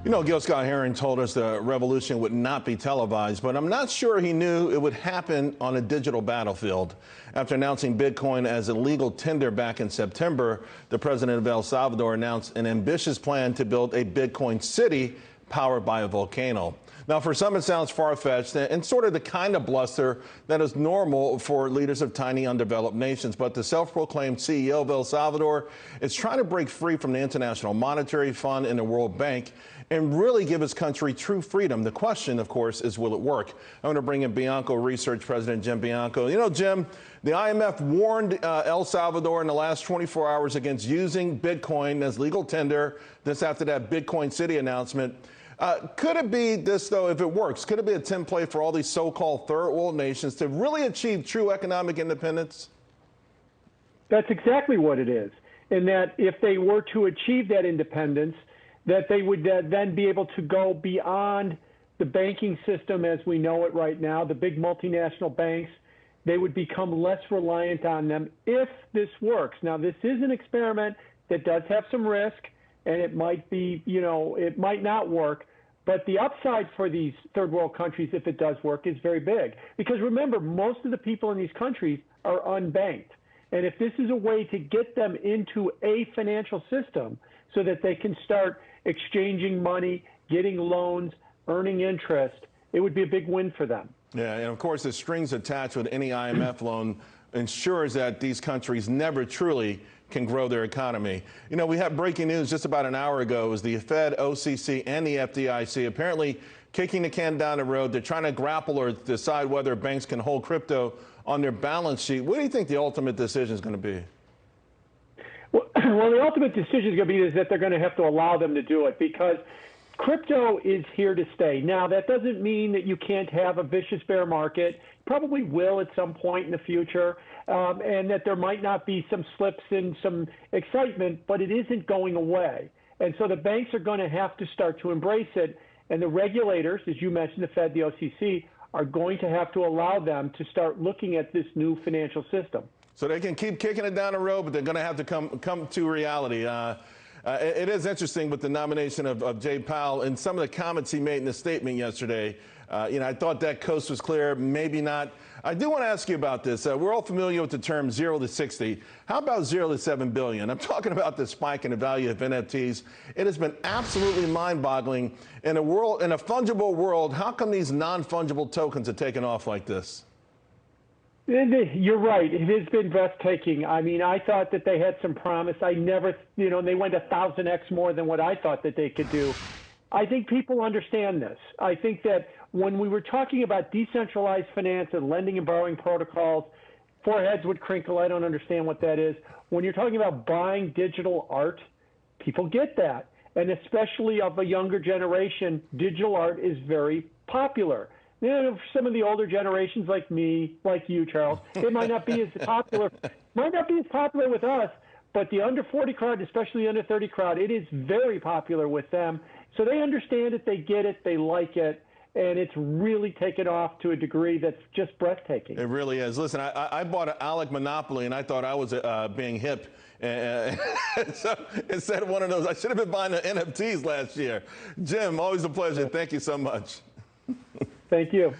You know, Gil Scott-Heron told us the revolution would not be televised, but I'm not sure he knew it would happen on a digital battlefield. After announcing Bitcoin as a legal tender back in September, the president of El Salvador announced an ambitious plan to build a Bitcoin city powered by a volcano. Now, for some, it sounds far-fetched and sort of the kind of bluster that is normal for leaders of tiny, undeveloped nations. But the self-proclaimed CEO of El Salvador is trying to break free from the International Monetary Fund and the World Bank and really give his country true freedom. The question, of course, is will it work? I'm going to bring in Bianco Research President Jim Bianco. You know, Jim, the IMF warned El Salvador in the last 24 hours against using Bitcoin as legal tender. This after that Bitcoin City announcement. Could it be this, though, if it works? Could it be a template for all these so-called third world nations to really achieve true economic independence? That's exactly what it is. And that if they were to achieve that independence, that they would then be able to go beyond the banking system as we know it right now, the big multinational banks. They would become less reliant on them if this works. Now, this is an experiment that does have some risk, and it might be, it might not work. But the upside for these third world countries, if it does work, is very big. Because remember, most of the people in these countries are unbanked. And if this is a way to get them into a financial system so that they can start exchanging money, getting loans, earning interest, it would be a big win for them. Yeah, and of course, the strings attached with any IMF loan ensures that these countries never truly can grow their economy. You know, we had breaking news just about an hour ago. It was the Fed, OCC, and the FDIC apparently kicking the can down the road. They're trying to grapple or decide whether banks can hold crypto on their balance sheet. What do you think the ultimate decision is going to be? Well, the ultimate decision is going to be is that they're going to have to allow them to do it because crypto is here to stay. Now, that doesn't mean that you can't have a vicious bear market. Probably will at some point in the future, and that there might not be some slips and some excitement, but it isn't going away. And so the banks are going to have to start to embrace it, and the regulators, as you mentioned, the Fed, the OCC, are going to have to allow them to start looking at this new financial system. So they can keep kicking it down the road, but they're going to have to come to reality. It is interesting with the nomination of Jay Powell and some of the comments he made in the statement yesterday. I thought that coast was clear, maybe not. I do want to ask you about this. We're all familiar with the term 0 to 60. How about 0 to 7 billion? I'm talking about the spike in the value of NFTs. It has been absolutely mind-boggling. In a fungible world, how come these non-fungible tokens are taking off like this? You're right. It has been breathtaking. I mean, I thought that they had some promise. I never, they went 1,000x more than what I thought that they could do. I think people understand this. I think that when we were talking about decentralized finance and lending and borrowing protocols, foreheads would crinkle. I don't understand what that is. When you're talking about buying digital art, people get that. And especially of a younger generation, digital art is very popular. For some of the older generations like me, like you, Charles, it might not be as popular. Might not be as popular with us, but the under 40 crowd, especially the under 30 crowd, it is very popular with them. So they understand it, they get it, they like it, and it's really taken off to a degree that's just breathtaking. It really is. Listen, I bought an Alec Monopoly, and I thought I was being hip. So instead of one of those, I should have been buying the NFTs last year. Jim, always a pleasure. Thank you so much. Thank you.